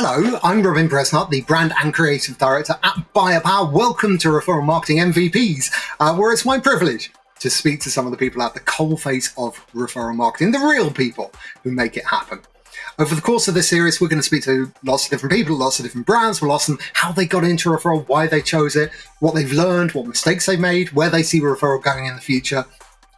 Hello, I'm Robin Bresnark, the Brand and Creative Director at Buyapowa. Welcome to Referral Marketing MVPs, where it's my privilege to speak to some of the people at the coalface of referral marketing, the real people who make it happen. Over the course of this series, we're going to speak to lots of different people, lots of different brands. We'll ask them how they got into referral, why they chose it, what they've learned, what mistakes they've made, where they see referral going in the future.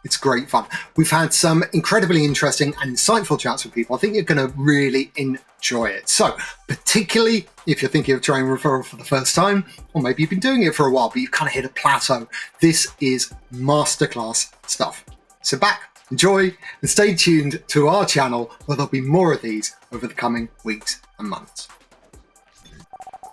It's great fun. We've had some incredibly interesting and insightful chats with people. I think you're going to really enjoy it. So, particularly if you're thinking of trying referral for the first time, or maybe you've been doing it for a while, but you've kind of hit a plateau, this is masterclass stuff. Sit back, enjoy, and stay tuned to our channel where there'll be more of these over the coming weeks and months.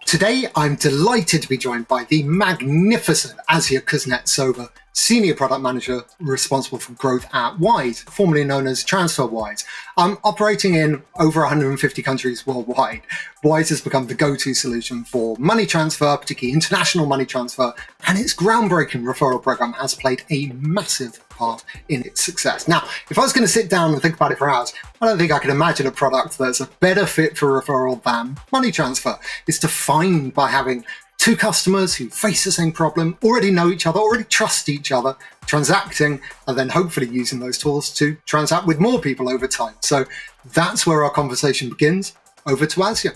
Today, I'm delighted to be joined by the magnificent Asya Kuznetsova, Senior Product Manager responsible for growth at Wise, formerly known as TransferWise. Operating in over 150 countries worldwide, Wise has become the go-to solution for money transfer, particularly international money transfer, and its groundbreaking referral program has played a massive part in its success. Now, if I was going to sit down and think about it for hours, I don't think I can imagine a product that's a better fit for referral than money transfer. It's defined by having two customers who face the same problem, already know each other, already trust each other, transacting, and then hopefully using those tools to transact with more people over time. So that's where our conversation begins. Over to Asya.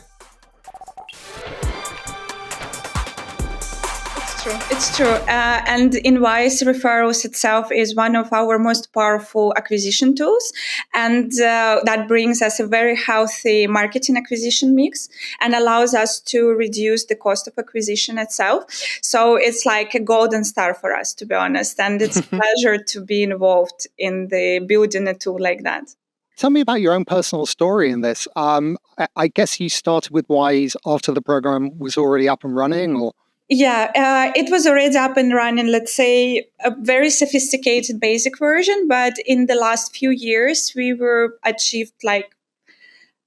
It's true. And in Wise, referrals itself is one of our most powerful acquisition tools. And that brings us a very healthy marketing acquisition mix and allows us to reduce the cost of acquisition itself. So it's like a golden star for us, to be honest. And it's a pleasure to be involved in the building a tool like that. Tell me about your own personal story in this. I guess you started with Wise after the program was already up and running, or? Yeah, it was already up and running, let's say, a very sophisticated basic version. But in the last few years, we were achieved like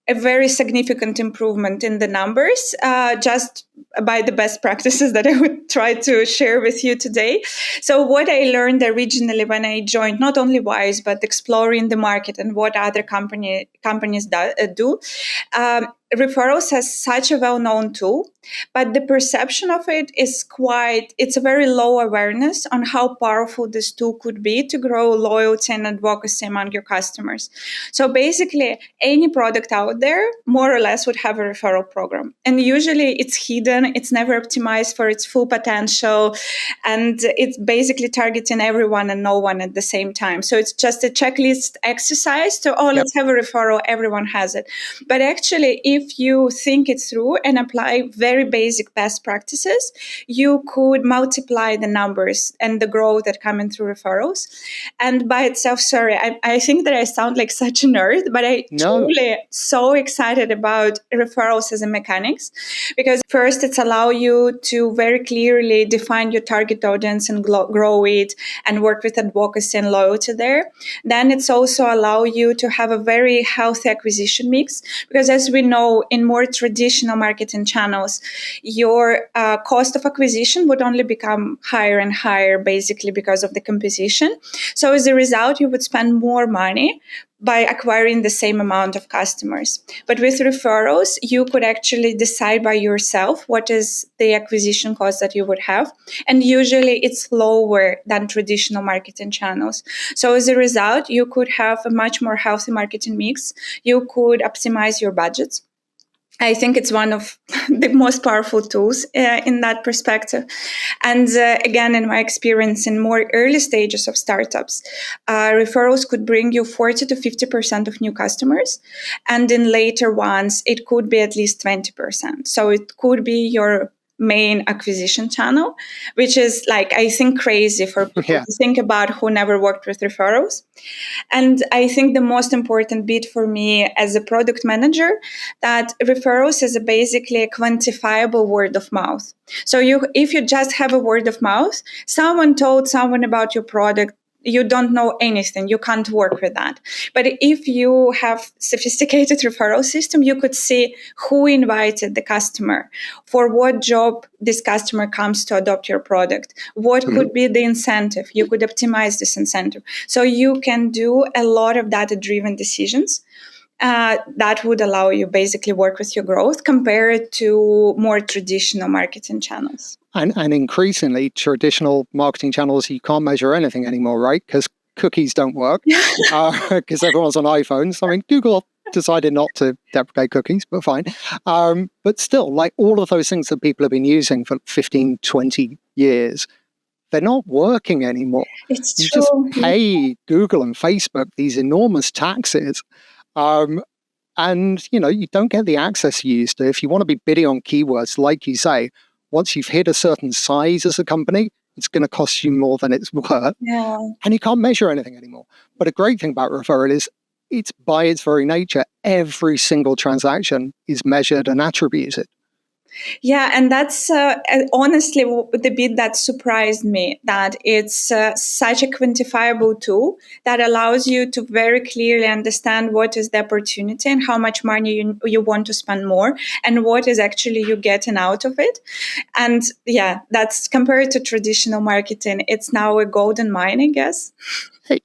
a very significant improvement in the numbers, just by the best practices that I would try to share with you today. So what I learned originally when I joined not only Wise, but exploring the market and what other companies do, referrals has such a well-known tool, but the perception of it is it's a very low awareness on how powerful this tool could be to grow loyalty and advocacy among your customers. So basically, any product out there, more or less, would have a referral program. And usually it's hidden, it's never optimized for its full potential, and it's basically targeting everyone and no one at the same time. So it's just a checklist exercise to, let's have a referral, everyone has it. But actually, if you think it through and apply very basic best practices, you could multiply the numbers and the growth that come in through referrals. And by itself, sorry, I think that I sound like such a nerd, but truly so excited about referrals as a mechanics, because first it's allow you to very clearly define your target audience and grow it and work with advocacy and loyalty there. Then it's also allow you to have a very healthy acquisition mix, because as we know, in more traditional marketing channels, your cost of acquisition would only become higher and higher, basically because of the composition. So as a result, you would spend more money by acquiring the same amount of customers. But with referrals, you could actually decide by yourself what is the acquisition cost that you would have. And usually it's lower than traditional marketing channels. So as a result, you could have a much more healthy marketing mix. You could optimize your budgets. I think it's one of the most powerful tools in that perspective. And again, in my experience in more early stages of startups, referrals could bring you 40 to 50% of new customers. And in later ones, it could be at least 20%. So it could be your main acquisition channel, which is like, I think, crazy for people to think about who never worked with referrals. And I think the most important bit for me as a product manager, that referrals is basically a quantifiable word of mouth. So if you just have a word of mouth, someone told someone about your product, you don't know anything. You can't work with that. But if you have sophisticated referral system, you could see who invited the customer, for what job this customer comes to adopt your product, what could be the incentive. You could optimize this incentive. So you can do a lot of data-driven decisions. that would allow you basically work with your growth compared to more traditional marketing channels. And increasingly, traditional marketing channels, you can't measure anything anymore, right? Because cookies don't work, because everyone's on iPhones. I mean, Google decided not to deprecate cookies, but fine. But still, like all of those things that people have been using for 15, 20 years, they're not working anymore. It's you true. just pay Google and Facebook these enormous taxes. And, you don't get the access you used to. If you want to be bidding on keywords, like you say, once you've hit a certain size as a company, it's going to cost you more than it's worth. Yeah. And you can't measure anything anymore. But a great thing about Referral is it's by its very nature, every single transaction is measured and attributed. Yeah, and that's honestly the bit that surprised me, that it's such a quantifiable tool that allows you to very clearly understand what is the opportunity and how much money you want to spend more and what is actually you getting out of it. And yeah, that's compared to traditional marketing, it's now a golden mine, I guess. Hey,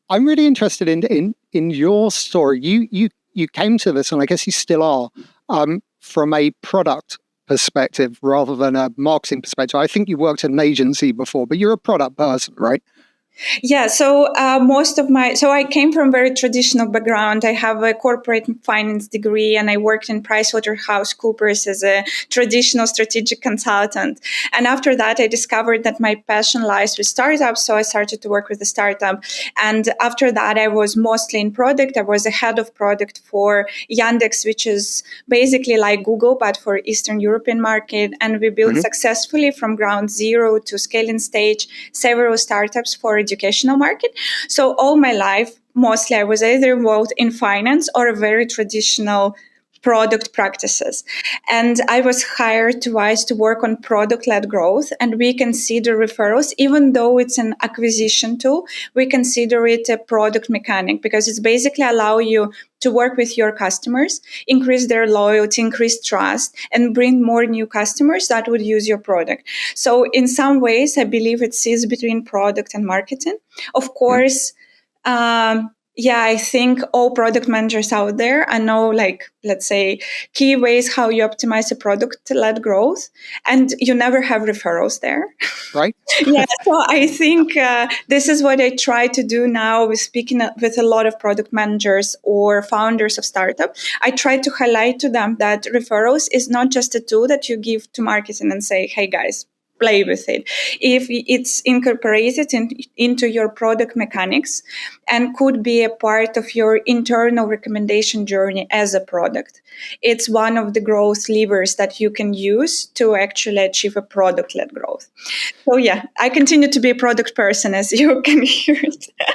I'm really interested in your story. You came to this, and I guess you still are, from a product perspective rather than a marketing perspective. I think you worked at an agency before, but you're a product person, right? Yeah, so I came from a very traditional background. I have a corporate finance degree and I worked in PricewaterhouseCoopers as a traditional strategic consultant. And after that, I discovered that my passion lies with startups. So I started to work with a startup. And after that, I was mostly in product. I was a head of product for Yandex, which is basically like Google, but for Eastern European market. And we built successfully from ground zero to scaling stage several startups for educational market. So all my life, mostly I was either involved in finance or a very traditional product practices. And I was hired twice to work on product-led growth. And we consider referrals, even though it's an acquisition tool, we consider it a product mechanic because it's basically allow you to work with your customers, increase their loyalty, increase trust, and bring more new customers that would use your product. So in some ways, I believe it sits between product and marketing. Of course, I think all product managers out there, I know, let's say, key ways how you optimize a product-led growth, and you never have referrals there. Right. Yeah, so I think this is what I try to do now with speaking with a lot of product managers or founders of startups. I try to highlight to them that referrals is not just a tool that you give to marketing and say, hey guys, play with it. If it's incorporated into your product mechanics and could be a part of your internal recommendation journey as a product, it's one of the growth levers that you can use to actually achieve a product-led growth. So yeah, I continue to be a product person, as you can hear.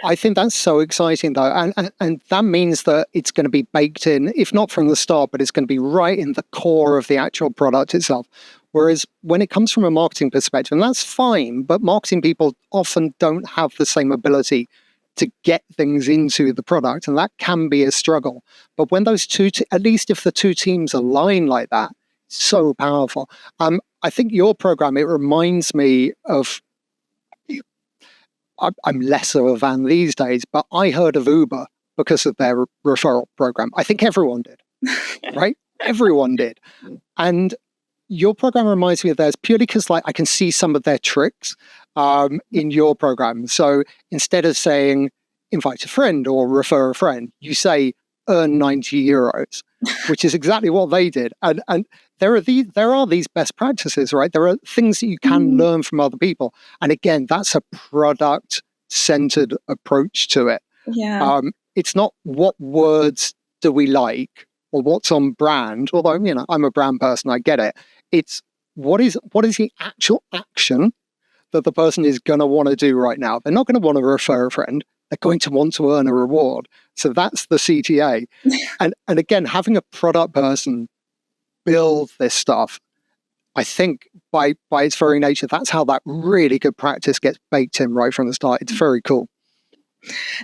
I think that's so exciting, though. And that means that it's going to be baked in, if not from the start, but it's going to be right in the core of the actual product itself. Whereas when it comes from a marketing perspective, and that's fine, but marketing people often don't have the same ability to get things into the product, and that can be a struggle. But when those two, at least if the two teams align like that, it's so powerful. I think your program, it reminds me of, I'm less of a fan these days, but I heard of Uber because of their referral program. I think everyone did, right? Everyone did. And your program reminds me of theirs purely because I can see some of their tricks in your program. So instead of saying invite a friend or refer a friend, you say earn 90 euros, which is exactly what they did. And there are these best practices, right? There are things that you can learn from other people. And again, that's a product-centered approach to it. Yeah. It's not what words do we like or what's on brand, although, I'm a brand person, I get it. It's what is the actual action that the person is going to want to do right now. They're not going to want to refer a friend. They're going to want to earn a reward. So that's the CTA. And again, having a product person build this stuff, I think by its very nature, that's how that really good practice gets baked in right from the start. It's very cool.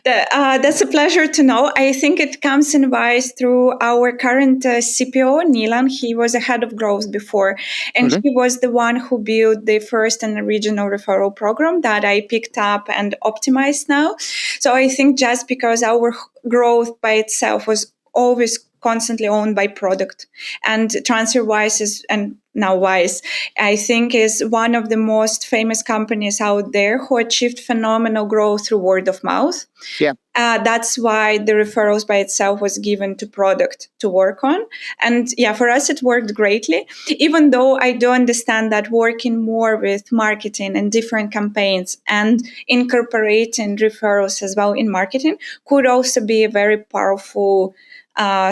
That's a pleasure to know. I think it comes in wise through our current CPO, Nilan. He was a head of growth before, and he was the one who built the first and original referral program that I picked up and optimized now. So I think just because our growth by itself was always constantly owned by product, and TransferWise is, and now Wise, I think, is one of the most famous companies out there who achieved phenomenal growth through word of mouth. Yeah. That's why the referrals by itself was given to product to work on. And yeah, for us, it worked greatly, even though I do understand that working more with marketing and different campaigns and incorporating referrals as well in marketing could also be a very powerful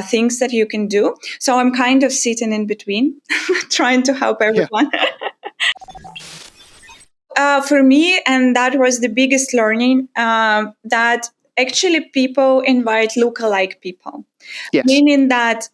things that you can do. So I'm kind of sitting in between, trying to help everyone. For me, and that was the biggest learning, that actually people invite lookalike people. Yes. Meaning that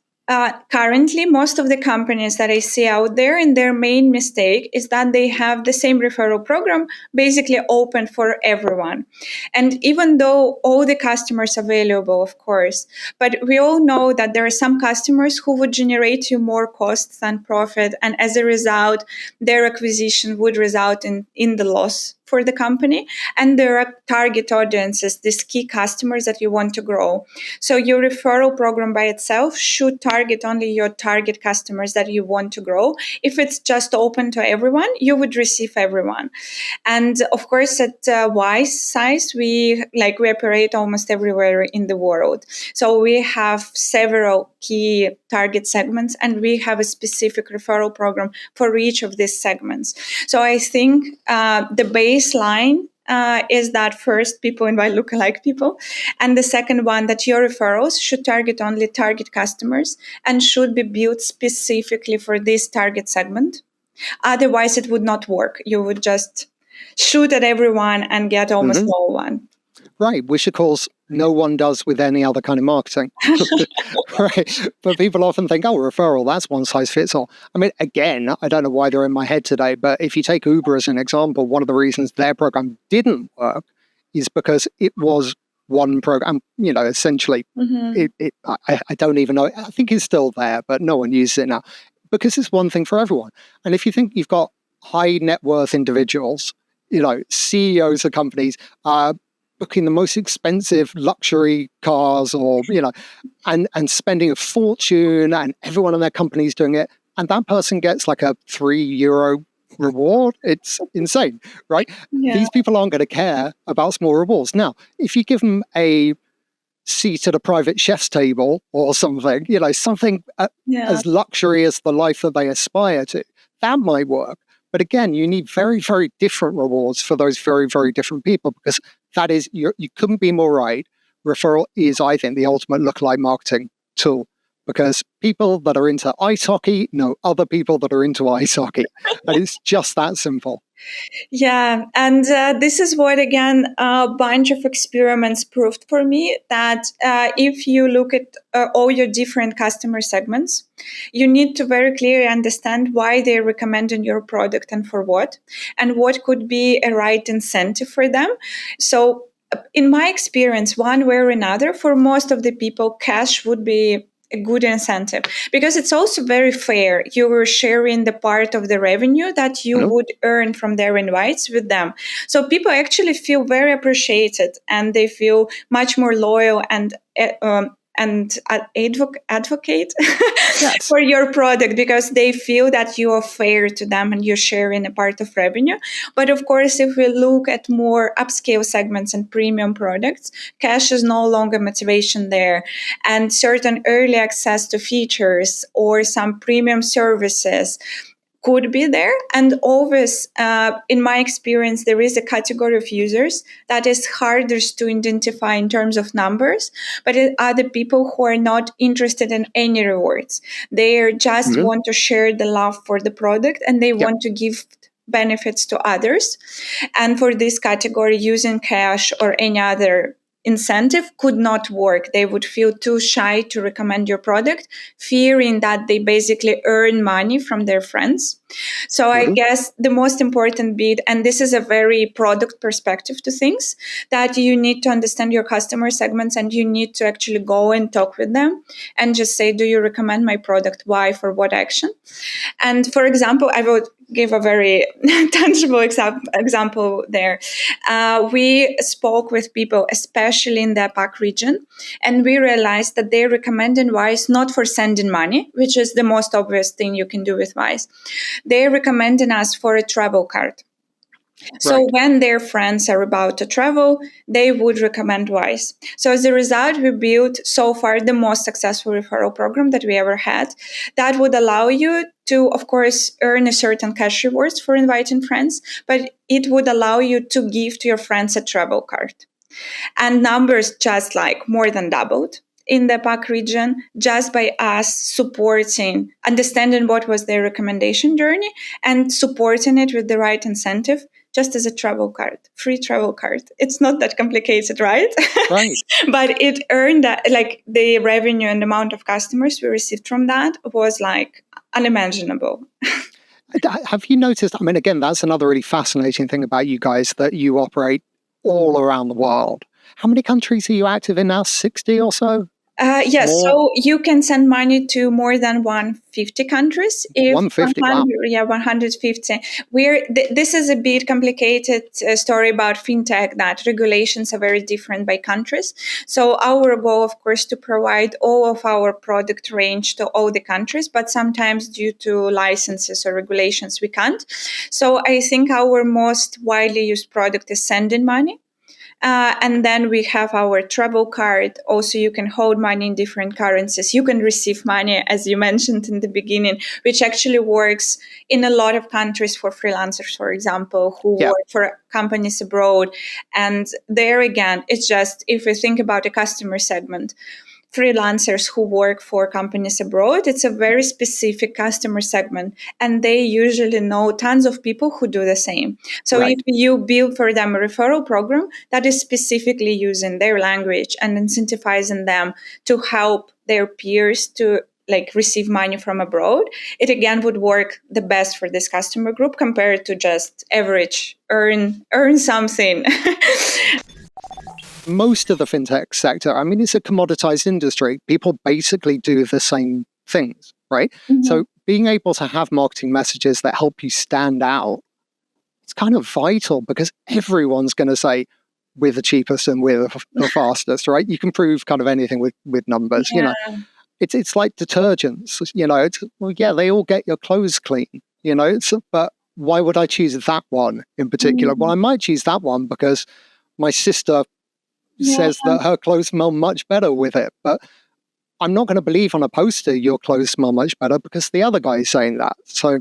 currently, most of the companies that I see out there, and their main mistake is that they have the same referral program basically open for everyone. And even though all the customers are valuable, of course, but we all know that there are some customers who would generate you more costs than profit. And as a result, their acquisition would result in the loss for the company. And there are target audiences, these key customers that you want to grow. So your referral program by itself should target only your target customers that you want to grow. If it's just open to everyone, you would receive everyone. And of course, at Wise size, we operate almost everywhere in the world. So we have several key target segments, and we have a specific referral program for each of these segments. So I think the baseline is that first, people invite lookalike people. And the second one, that your referrals should target only target customers and should be built specifically for this target segment. Otherwise, it would not work. You would just shoot at everyone and get almost no one. Right, which of course no one does with any other kind of marketing. Right, but people often think, oh, referral, that's one size fits all. I mean, again, I don't know why they're in my head today, but if you take Uber as an example, one of the reasons their program didn't work is because it was one program, essentially. I don't even know, I think it's still there, but no one uses it now, because it's one thing for everyone. And if you think you've got high net worth individuals, CEOs of companies, booking the most expensive luxury cars, or and spending a fortune, and everyone in their company is doing it, and that person gets like a €3 reward. It's insane, right? Yeah. These people aren't going to care about small rewards. Now, if you give them a seat at a private chef's table or something, something as luxury as the life that they aspire to, that might work. But again, you need very, very different rewards for those very, very different people, because that is, you couldn't be more right. Referral is, I think, the ultimate lookalike marketing tool, because people that are into ice hockey know other people that are into ice hockey. And it's just that simple. Yeah, and this is what, again, a bunch of experiments proved for me, that if you look at all your different customer segments, you need to very clearly understand why they're recommending your product and for what, and what could be a right incentive for them. So in my experience, one way or another, for most of the people, cash would be a good incentive, because it's also very fair. You're sharing the part of the revenue that you would earn from their invites with them. So people actually feel very appreciated, and they feel much more loyal and advocate for your product, because they feel that you are fair to them and you're sharing a part of revenue. But of course, if we look at more upscale segments and premium products, cash is no longer motivation there. And certain early access to features or some premium services could be there. And always, in my experience, there is a category of users that is harder to identify in terms of numbers, but it are the people who are not interested in any rewards. They just want to share the love for the product, and they want to give benefits to others. And for this category, using cash or any other incentive could not work. They would feel too shy to recommend your product, fearing that they basically earn money from their friends. So I guess the most important bit, and this is a very product perspective to things, that you need to understand your customer segments and you need to actually go and talk with them and just say, do you recommend my product? Why? For what action? And for example, I would give a very tangible example there. We spoke with people, especially in the APAC region, and we realized that they recommended Wise not for sending money, which is the most obvious thing you can do with Wise. They recommended us for a travel card. So when their friends are about to travel, they would recommend Wise. So as a result, we built so far the most successful referral program that we ever had. That would allow you to, of course, earn a certain cash rewards for inviting friends, but it would allow you to give to your friends a travel card. And numbers just like more than doubled in the PAC region just by us supporting, understanding what was their recommendation journey and supporting it with the right incentive, just as a travel card, free travel card. It's not that complicated, right? Right. But it earned that, like the revenue and the amount of customers we received from that was like unimaginable. Have you noticed, I mean, again, that's another really fascinating thing about you guys, that you operate all around the world. How many countries are you active in now? 60 or so? Yes, so you can send money to more than 150 countries. 150, wow. Yeah, 150. This is a bit complicated story about fintech, that regulations are very different by countries. So our goal, of course, to provide all of our product range to all the countries, but sometimes due to licenses or regulations, we can't. So I think our most widely used product is sending money. And then we have our travel card. Also, you can hold money in different currencies. You can receive money, as you mentioned in the beginning, which actually works in a lot of countries for freelancers, for example, who work for companies abroad. And there again, it's just, if we think about a customer segment, freelancers who work for companies abroad, it's a very specific customer segment, and they usually know tons of people who do the same. So if you build for them a referral program that is specifically using their language and incentivizing them to help their peers to receive money from abroad, it again would work the best for this customer group compared to just average earn something. Most of the fintech sector, I mean, it's a commoditized industry. People basically do the same things, right? Mm-hmm. So being able to have marketing messages that help you stand out, it's kind of vital, because everyone's going to say, we're the cheapest and we're the fastest, right? You can prove kind of anything with numbers, you know. It's like detergents, you know. They all get your clothes clean, you know. But why would I choose that one in particular? Mm-hmm. Well, I might choose that one because my sister says that her clothes smell much better with it, but I'm not going to believe on a poster your clothes smell much better because the other guy is saying that. So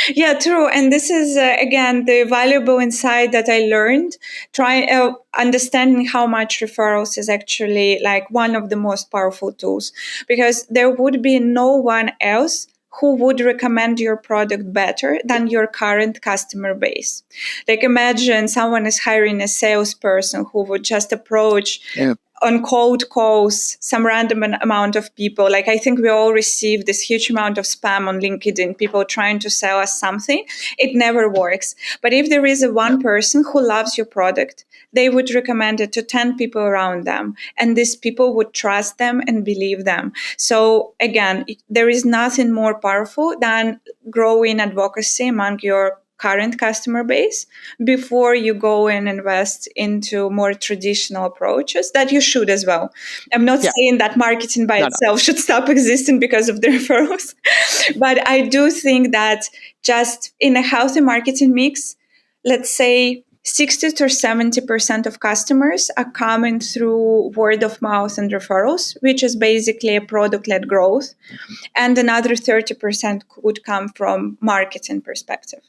yeah, true. And this is again the valuable insight that I learned, understanding how much referrals is actually like one of the most powerful tools, because there would be no one else who would recommend your product better than your current customer base. Like imagine someone is hiring a salesperson who would just approach on cold calls some random amount of people. Like I think we all receive this huge amount of spam on LinkedIn, people trying to sell us something. It never works. But if there is one person who loves your product, they would recommend it to 10 people around them. And these people would trust them and believe them. So again, there is nothing more powerful than growing advocacy among your current customer base before you go and invest into more traditional approaches that you should as well. I'm not saying that marketing by itself should stop existing because of the referrals, but I do think that just in a healthy marketing mix, let's say 60 to 70% of customers are coming through word of mouth and referrals, which is basically a product-led growth. And another 30% would come from marketing perspective.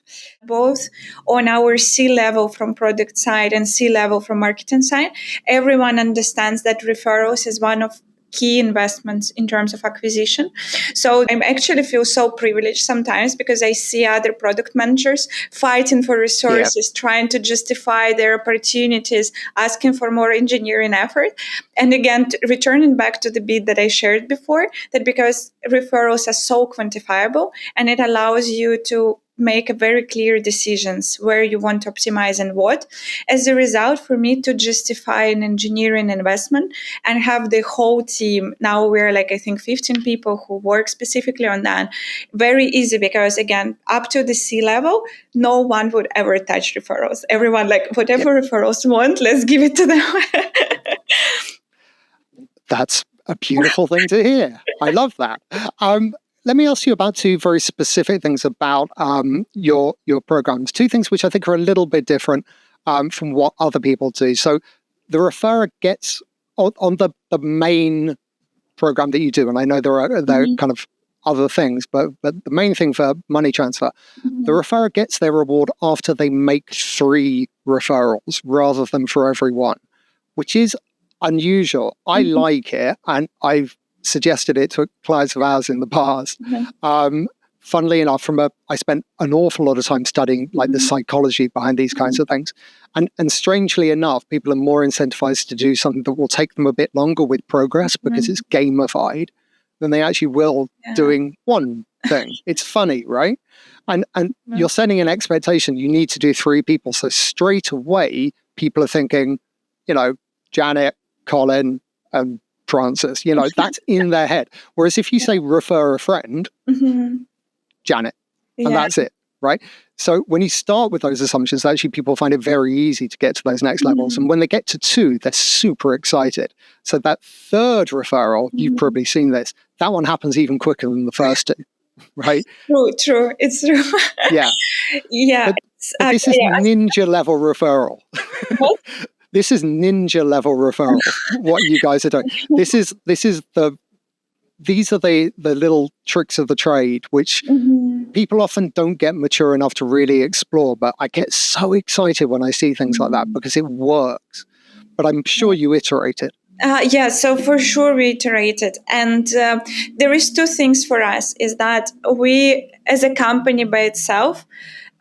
Both on our C-level from product side and C-level from marketing side, everyone understands that referrals is one of key investments in terms of acquisition. So I actually feel so privileged sometimes because I see other product managers fighting for resources, trying to justify their opportunities, asking for more engineering effort. And again, returning back to the bit that I shared before, that because referrals are so quantifiable and it allows you to make a very clear decisions where you want to optimize and what. As a result, for me to justify an engineering investment and have the whole team, now we're like, I think 15 people who work specifically on that, very easy because again, up to the C-level, no one would ever touch referrals. Everyone like, whatever referrals want, let's give it to them. That's a beautiful thing to hear. I love that. Let me ask you about two very specific things about your programs. Two things which I think are a little bit different from what other people do. So the referrer gets on the main program that you do, and I know there are kind of other things, but the main thing for money transfer, the referrer gets their reward after they make 3 referrals rather than for every one, which is unusual. I like it, and I've suggested it to clients of ours in the past. Funnily enough, I spent an awful lot of time studying like the psychology behind these kinds of things. And strangely enough, people are more incentivized to do something that will take them a bit longer with progress because it's gamified than they actually will doing one thing. It's funny, right? And you're setting an expectation. You need to do 3 people. So straight away, people are thinking, Janet, Colin, and Francis, that's in their head. Whereas if you say refer a friend, Janet, and that's it, right? So when you start with those assumptions, actually people find it very easy to get to those next levels. And when they get to 2, they're super excited. So that 3rd referral, you've probably seen this, that one happens even quicker than the first 2, right? True. It's true. Yeah. But this is ninja level referral. What? This is ninja level referral. What you guys are doing. These are the little tricks of the trade, which people often don't get mature enough to really explore. But I get so excited when I see things like that because it works. But I'm sure you iterated. So for sure we iterated. And there is 2 things for us, is that we, as a company by itself,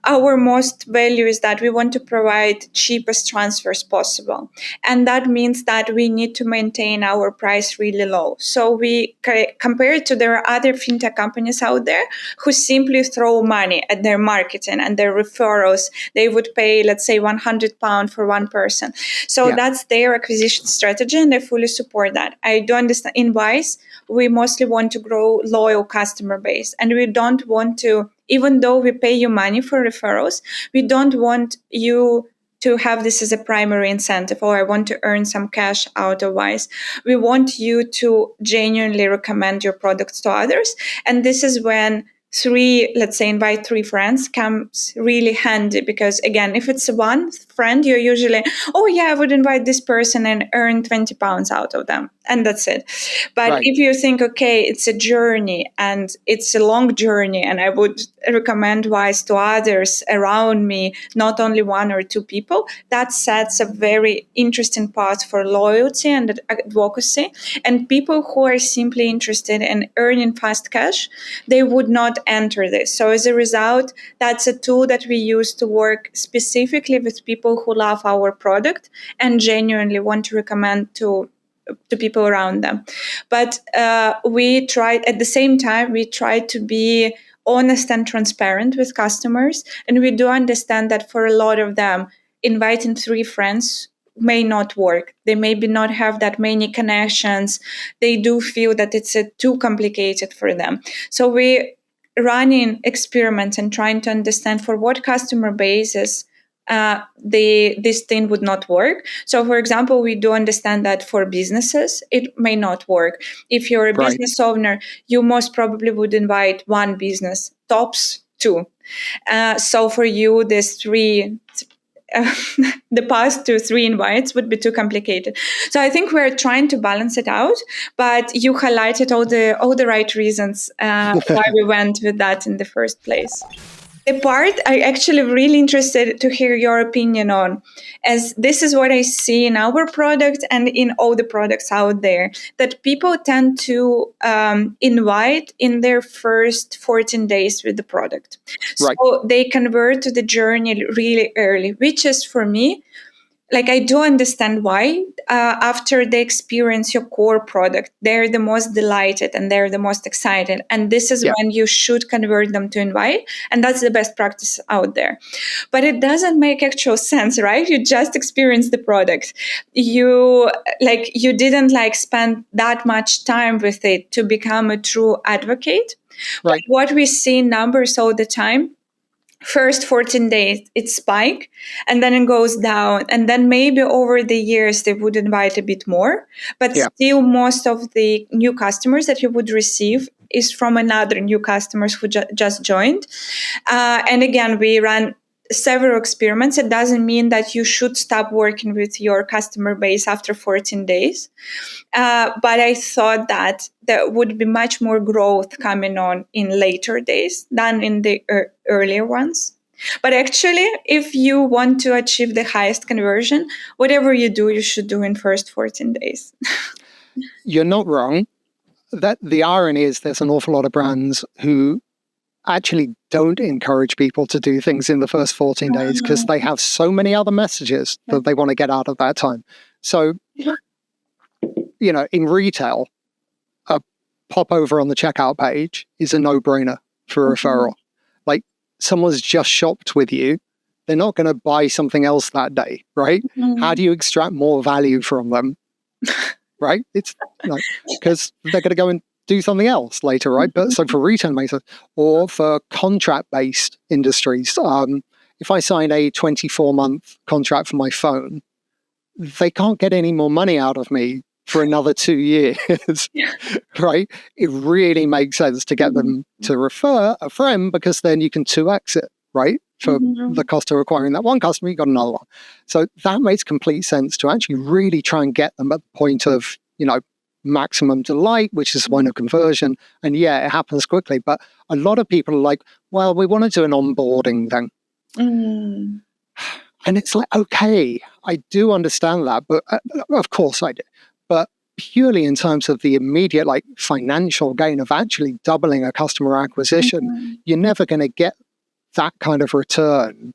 our most value is that we want to provide cheapest transfers possible. And that means that we need to maintain our price really low. So we compare it to there are other fintech companies out there who simply throw money at their marketing and their referrals. They would pay, let's say, £100 for one person. So that's their acquisition strategy, and I fully support that. I do understand in Wise, we mostly want to grow loyal customer base, and we don't want to, even though we pay you money for referrals, we don't want you to have this as a primary incentive, or I want to earn some cash out of Wise. We want you to genuinely recommend your products to others. And this is when invite 3 friends comes really handy, because again, if it's one friend, you're usually, I would invite this person and earn £20 out of them. And that's it. But if you think, okay, it's a journey and it's a long journey, and I would recommend Wise to others around me, not only 1 or 2 people, that sets a very interesting path for loyalty and advocacy. And people who are simply interested in earning fast cash, they would not enter this. So as a result, that's a tool that we use to work specifically with people who love our product and genuinely want to recommend to people around them. But we tried to be honest and transparent with customers. And we do understand that for a lot of them, inviting 3 friends may not work. They maybe not have that many connections. They do feel that it's too complicated for them. So we running experiments and trying to understand for what customer bases this thing would not work. So, for example, we do understand that for businesses, it may not work. If you're a business owner, you most probably would invite 1 business, tops 2. So for you, this 3... the path to 3 invites would be too complicated. So I think we're trying to balance it out, but you highlighted all the right reasons why we went with that in the first place. The part I actually really interested to hear your opinion on, as this is what I see in our product and in all the products out there, that people tend to invite in their first 14 days with the product. Right. So they convert to the journey really early, which is for me, like, I do understand why. After they experience your core product, they're the most delighted and they're the most excited. And this is when you should convert them to invite. And that's the best practice out there. But it doesn't make actual sense, right? You just experienced the product. You didn't spend that much time with it to become a true advocate. Right. But what we see in numbers all the time, first 14 days it spike and then it goes down, and then maybe over the years they would invite a bit more, but still most of the new customers that you would receive is from another new customers who just joined. And again, we ran several experiments. It doesn't mean that you should stop working with your customer base after 14 days. But I thought that there would be much more growth coming on in later days than in the earlier ones. But actually, if you want to achieve the highest conversion, whatever you do, you should do in first 14 days. You're not wrong. That the irony is there's an awful lot of brands who actually don't encourage people to do things in the first 14 days because they have so many other messages that they want to get out of that time. So, in retail, a pop over on the checkout page is a no-brainer for a referral. Like, someone's just shopped with you, they're not going to buy something else that day, right? How do you extract more value from them? Right? It's because they're going to go and do something else later, right? But so for retail makers or for contract-based industries, if I sign a 24-month contract for my phone, they can't get any more money out of me for another 2 years, right? It really makes sense to get them to refer a friend because then you can 2x it, right? For the cost of acquiring that one customer, you got another one. So that makes complete sense to actually really try and get them at the point of, maximum delight, which is the point of conversion. And it happens quickly. But a lot of people are like, well, we want to do an onboarding thing. And it's like, okay, I do understand that, but of course I do. But purely in terms of the immediate financial gain of actually doubling a customer acquisition, you're never going to get that kind of return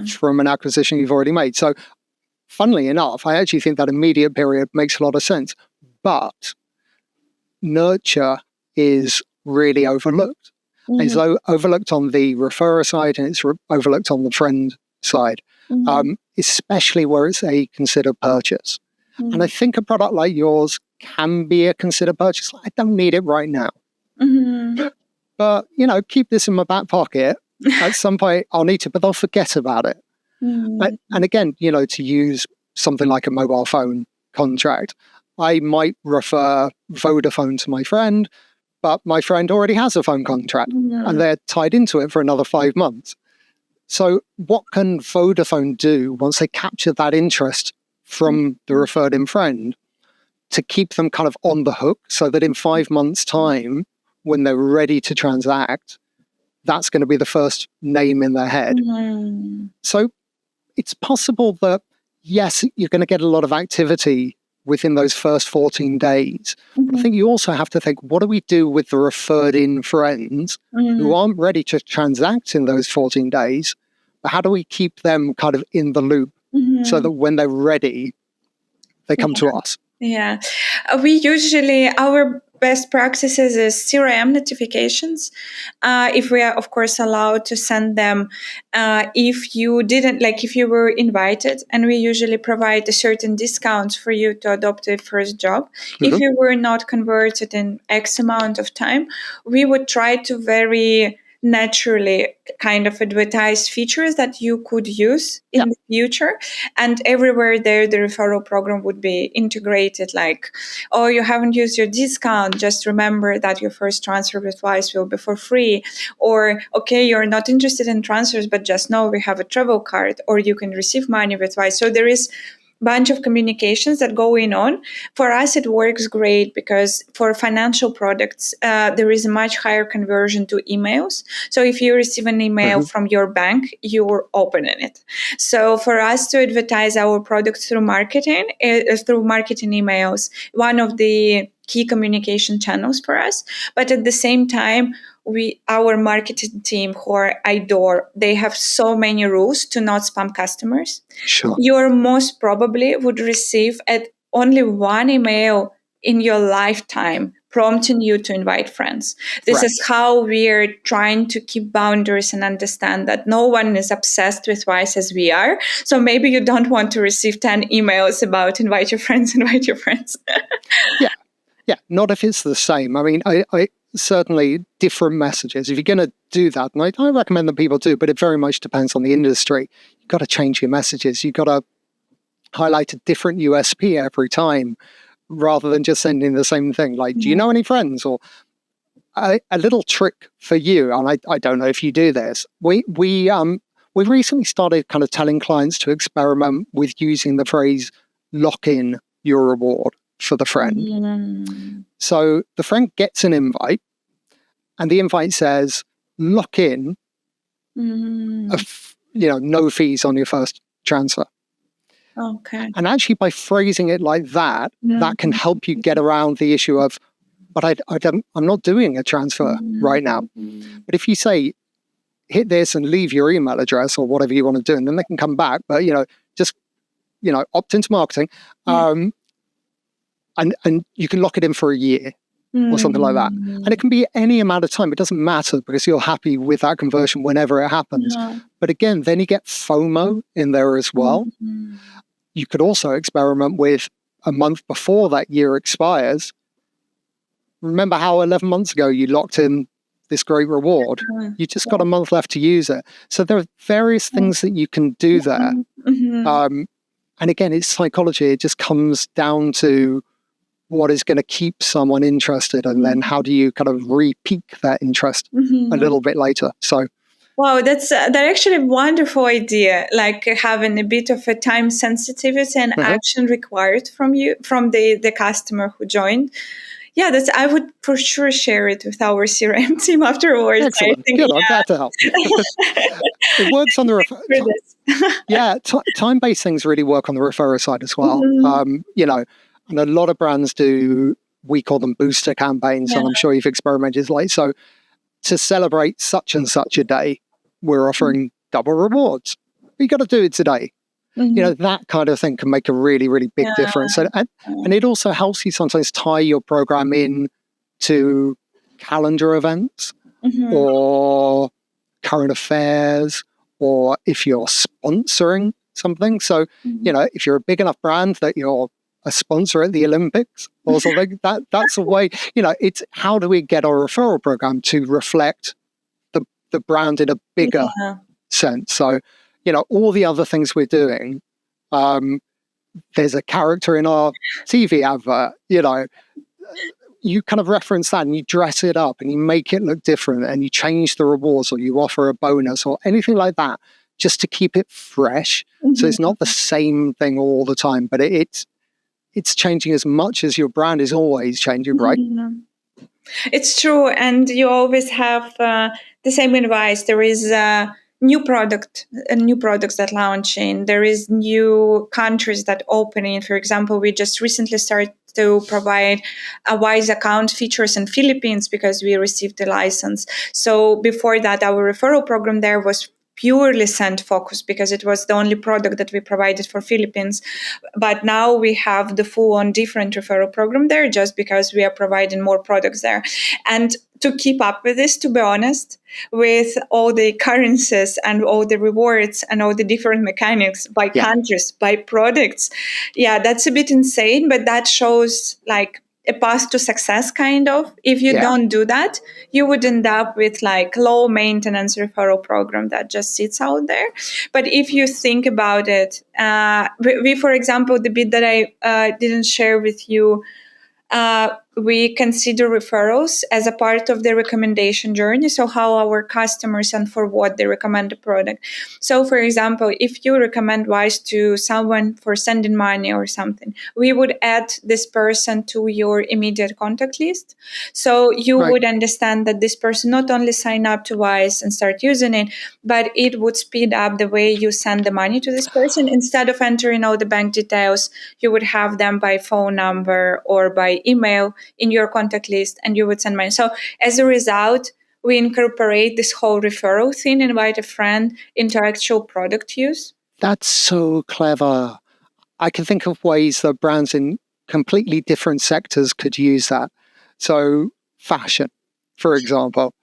from an acquisition you've already made. So funnily enough, I actually think that immediate period makes a lot of sense. But nurture is really overlooked. It's overlooked on the referrer side and it's overlooked on the friend side, especially where it's a considered purchase. And I think a product like yours can be a considered purchase. I don't need it right now. But, keep this in my back pocket. At some point I'll need to, but I'll forget about it. And again, to use something like a mobile phone contract, I might refer Vodafone to my friend, but my friend already has a phone contract and they're tied into it for another 5 months. So what can Vodafone do once they capture that interest from the referred in friend to keep them kind of on the hook so that in 5 months' time, when they're ready to transact, that's going to be the first name in their head. So it's possible that, yes, you're going to get a lot of activity within those first 14 days. But I think you also have to think, what do we do with the referred in friends who aren't ready to transact in those 14 days? But how do we keep them kind of in the loop so that when they're ready, they come to us? Yeah. We usually, our best practices is CRM notifications. If we are, of course, allowed to send them, if you didn't, if you were invited, and we usually provide a certain discounts for you to adopt a first job. If you were not converted in X amount of time, we would try to very naturally kind of advertise features that you could use in the future. And everywhere there, the referral program would be integrated, oh, you haven't used your discount, just remember that your first transfer with Wise will be for free. Or, okay, you're not interested in transfers, but just know we have a travel card, or you can receive money with Wise. So there is bunch of communications that going on. For us, it works great because for financial products, there is a much higher conversion to emails. So if you receive an email from your bank, you're opening it. So for us to advertise our products through marketing emails, one of the key communication channels for us. But at the same time, our marketing team, who are IDOR, they have so many rules to not spam customers. Sure. You most probably would receive only one email in your lifetime prompting you to invite friends. This is how we're trying to keep boundaries and understand that no one is obsessed with Wise as we are. So maybe you don't want to receive 10 emails about invite your friends. Yeah, not if it's the same. I mean, I certainly different messages. If you're going to do that, and I recommend that people do, but it very much depends on the industry. You've got to change your messages. You've got to highlight a different USP every time, rather than just sending the same thing. Like, do you know any friends? Or a little trick for you, and I don't know if you do this. We recently started kind of telling clients to experiment with using the phrase "lock in your reward" for the friend. So the friend gets an invite, and the invite says, lock in, no fees on your first transfer. Okay. And actually, by phrasing it like that, that can help you get around the issue of, but I'm not doing a transfer right now. But if you say, hit this and leave your email address or whatever you want to do, and then they can come back, but just opt into marketing. And you can lock it in for a year or something like that. And it can be any amount of time. It doesn't matter because you're happy with that conversion whenever it happens. But again, then you get FOMO in there as well. You could also experiment with a month before that year expires. Remember how 11 months ago you locked in this great reward? You just got a month left to use it. So there are various things that you can do there. And again, it's psychology. It just comes down to what is going to keep someone interested, and then how do you kind of re-peak that interest a little bit later. So, wow, that's actually a wonderful idea. Like having a bit of a time sensitivity and action required from the customer who joined. Yeah, I would for sure share it with our CRM team afterwards. Excellent. Good. I'm glad to help. It works on the time-based things really work on the referrer side as well. And a lot of brands do, we call them booster campaigns, and I'm sure you've experimented so to celebrate such and such a day, we're offering double rewards. You got to do it today. That kind of thing can make a really, really big difference. And it also helps you sometimes tie your program in to calendar events or current affairs, or if you're sponsoring something. So, if you're a big enough brand that you're a sponsor at the Olympics or something, that's a way, it's how do we get our referral program to reflect the brand in a bigger sense. So, all the other things we're doing, there's a character in our TV advert, you kind of reference that and you dress it up and you make it look different and you change the rewards or you offer a bonus or anything like that, just to keep it fresh. So it's not the same thing all the time, but it's changing as much as your brand is always changing, right? It's true. And you always have the same advice. There is new products that launching. There is new countries that opening. For example, we just recently started to provide a Wise account features in Philippines because we received the license. So before that, our referral program there was purely send focused because it was the only product that we provided for Philippines. But now we have the full on different referral program there just because we are providing more products there. And to keep up with this, to be honest, with all the currencies and all the rewards and all the different mechanics by countries, by products, that's a bit insane, but that shows like a path to success, kind of. If you don't do that, you would end up with like low maintenance referral program that just sits out there. But if you think about it, we, for example, the bit that I didn't share with you, we consider referrals as a part of the recommendation journey. So how our customers and for what they recommend the product. So for example, if you recommend Wise to someone for sending money or something, we would add this person to your immediate contact list. So you would understand that this person not only sign up to Wise and start using it, but it would speed up the way you send the money to this person. Instead of entering all the bank details, you would have them by phone number or by email in your contact list, and you would send money. So as a result, we incorporate this whole referral thing, invite a friend into actual product use. That's so clever. I can think of ways that brands in completely different sectors could use that. So fashion, for example.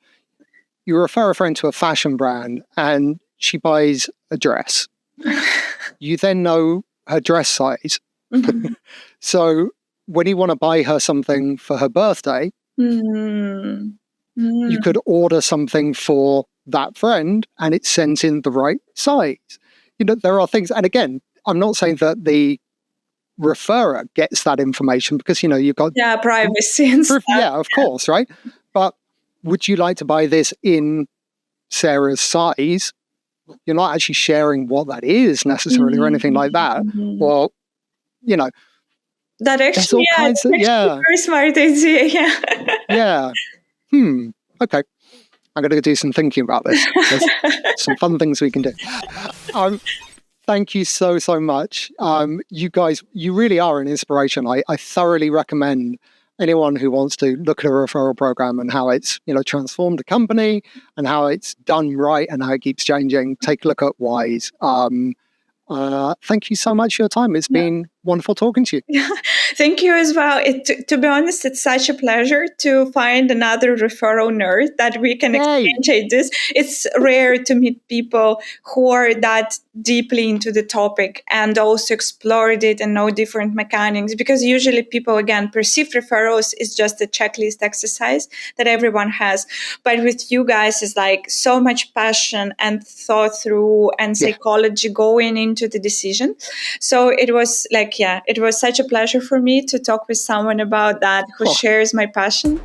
You refer a friend to a fashion brand and she buys a dress. You then know her dress size. Mm-hmm. So when you want to buy her something for her birthday, you could order something for that friend and it sends in the right size. There are things, and again, I'm not saying that the referrer gets that information because, you've got... privacy and stuff. Yeah, of course, right? But would you like to buy this in Sarah's size? You're not actually sharing what that is necessarily or anything like that. Well, that actually, that's a very smart idea. Yeah. Okay. I'm going to do some thinking about this. There's some fun things we can do. Thank you so much. You guys, you really are an inspiration. I thoroughly recommend anyone who wants to look at a referral program and how it's, transformed a company and how it's done right and how it keeps changing. Take a look at Wise. Thank you so much for your time. It's been wonderful talking to you. Thank you as well. To be honest, it's such a pleasure to find another referral nerd that we can exchange ideas. It's rare to meet people who are that deeply into the topic and also explored it and know different mechanics, because usually people, again, perceive referrals is just a checklist exercise that everyone has. But with you guys, it's like so much passion and thought through and psychology going into the decision. So it was it was such a pleasure for me to talk with someone about that who shares my passion.